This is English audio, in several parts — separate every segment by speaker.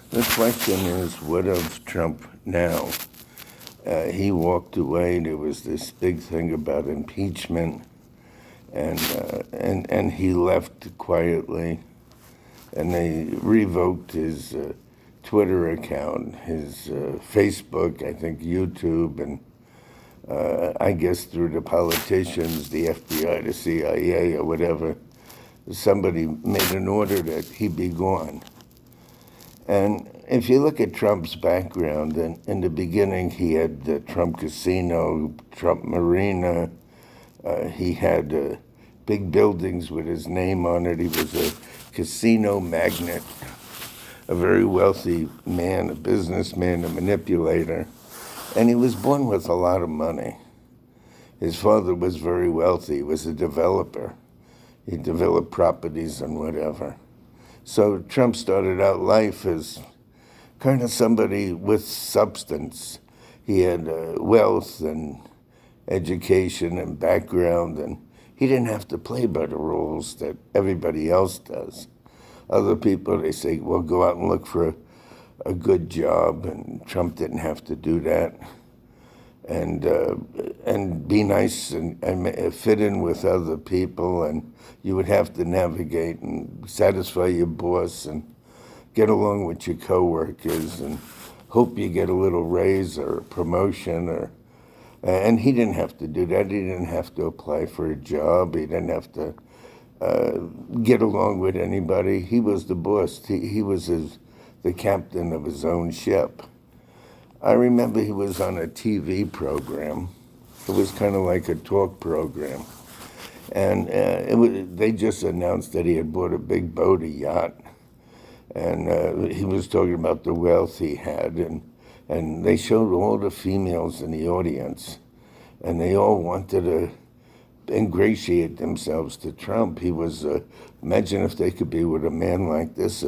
Speaker 1: The question is, what of Trump now? He walked away. There was this big thing about impeachment, and he left quietly. And they revoked his Twitter account, his Facebook, I think YouTube, and I guess through the politicians, the FBI, the CIA, or whatever, somebody made an order that he be gone. And if you look at Trump's background, in the beginning he had the Trump Casino, Trump Marina. He had big buildings with his name on it. He was a casino magnate, a very wealthy man, a businessman, a manipulator. And he was born with a lot of money. His father was very wealthy. He was a developer. He developed properties and whatever. So Trump started out life as kind of somebody with substance. He had wealth and education and background, and he didn't have to play by the rules that everybody else does. Other people, they say, well, go out and look for a good job, and Trump didn't have to do that. And be nice and fit in with other people, and you would have to navigate and satisfy your boss and get along with your coworkers and hope you get a little raise or a promotion. And he didn't have to do that. He didn't have to apply for a job. He didn't have to get along with anybody. He was the boss. He was the captain of his own ship. I remember he was on a TV program. It was kind of like a talk program. And they just announced that he had bought a big boat, a yacht. And he was talking about the wealth he had. And they showed all the females in the audience. And they all wanted to ingratiate themselves to Trump. He was, imagine if they could be with a man like this,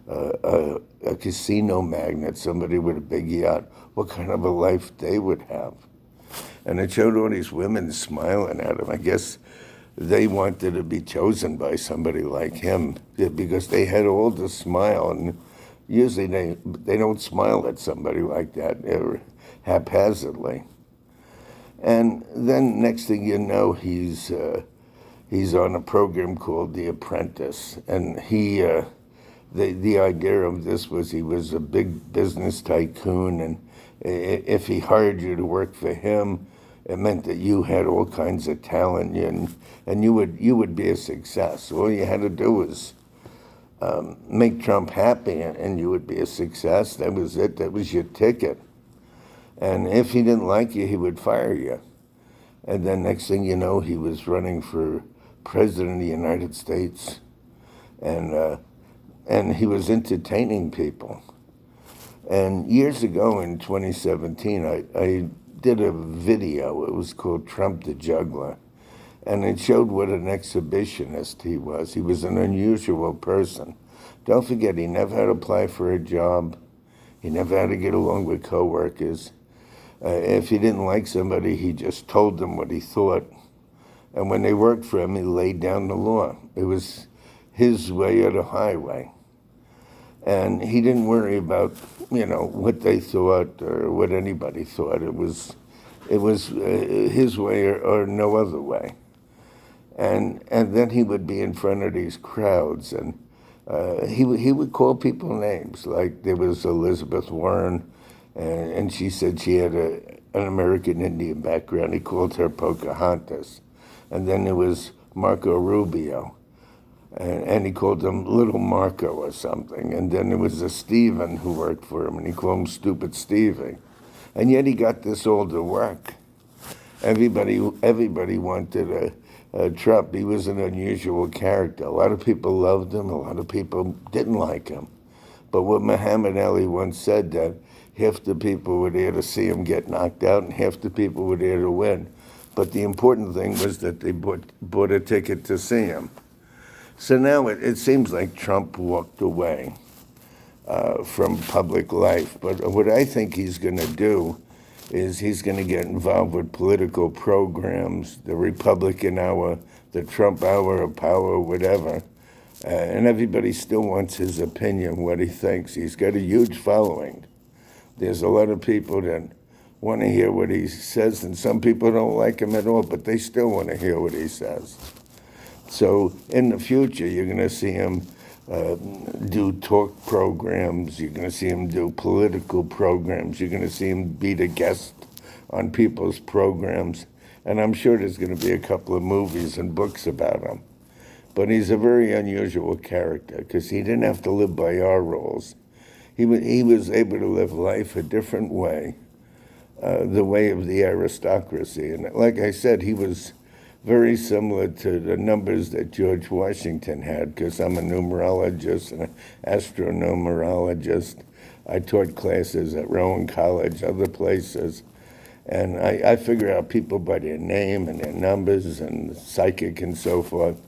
Speaker 1: a casino magnate, somebody with a big yacht, what kind of a life they would have. And it showed all these women smiling at him. I guess they wanted to be chosen by somebody like him because they had all the smile. And usually they don't smile at somebody like that haphazardly. And then next thing you know, he's on a program called The Apprentice. And the idea of this was he was a big business tycoon, and if he hired you to work for him, it meant that you had all kinds of talent, and you would be a success. All you had to do was make Trump happy, and you would be a success. That was it. That was your ticket. And if he didn't like you, he would fire you. And then next thing you know, he was running for president of the United States, and he was entertaining people. And years ago in 2017, I did a video. It was called Trump the Juggler. And it showed what an exhibitionist he was. He was an unusual person. Don't forget, he never had to apply for a job. He never had to get along with coworkers. If he didn't like somebody, he just told them what he thought. And when they worked for him, he laid down the law. It was his way or the highway. And he didn't worry about, what they thought or what anybody thought. It was his way or no other way. And then he would be in front of these crowds, and he would call people names. Like there was Elizabeth Warren, and she said she had an American Indian background. He called her Pocahontas. And then there was Marco Rubio, and he called him Little Marco or something. And then there was a Stephen who worked for him, and he called him Stupid Stevie. And yet he got this all to work. Everybody wanted Trump. He was an unusual character. A lot of people loved him. A lot of people didn't like him. But what Muhammad Ali once said, that half the people were there to see him get knocked out and half the people were there to win. But the important thing was that they bought a ticket to see him. So now it seems like Trump walked away from public life. But what I think he's going to do is he's going to get involved with political programs, the Republican hour, the Trump hour of power, whatever. And everybody still wants his opinion, what he thinks. He's got a huge following. There's a lot of people that want to hear what he says, and some people don't like him at all, but they still want to hear what he says. So in the future, you're going to see him do talk programs. You're going to see him do political programs. You're going to see him be the guest on people's programs. And I'm sure there's going to be a couple of movies and books about him. But he's a very unusual character because he didn't have to live by our rules. He was able to live life a different way, the way of the aristocracy. And like I said, he was very similar to the numbers that George Washington had, because I'm a numerologist and an astronumerologist. I taught classes at Rowan College, other places, and I figure out people by their name and their numbers and psychic and so forth.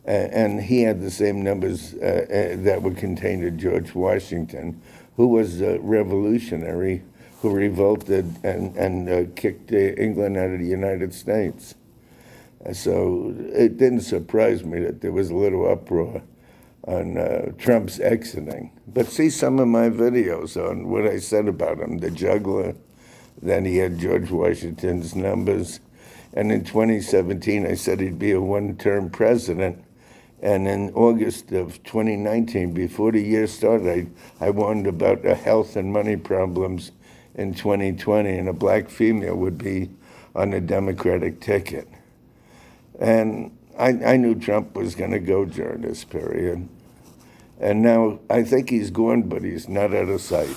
Speaker 1: And he had the same numbers that were contained in George Washington, who was a revolutionary who revolted and kicked England out of the United States. So it didn't surprise me that there was a little uproar on Trump's exiting. But see some of my videos on what I said about him, the juggler. Then he had George Washington's numbers. And in 2017, I said he'd be a one-term president. And in August of 2019, before the year started, I warned about the health and money problems in 2020, and a black female would be on the Democratic ticket. And I knew Trump was going to go during this period. And now I think he's gone, but he's not out of sight.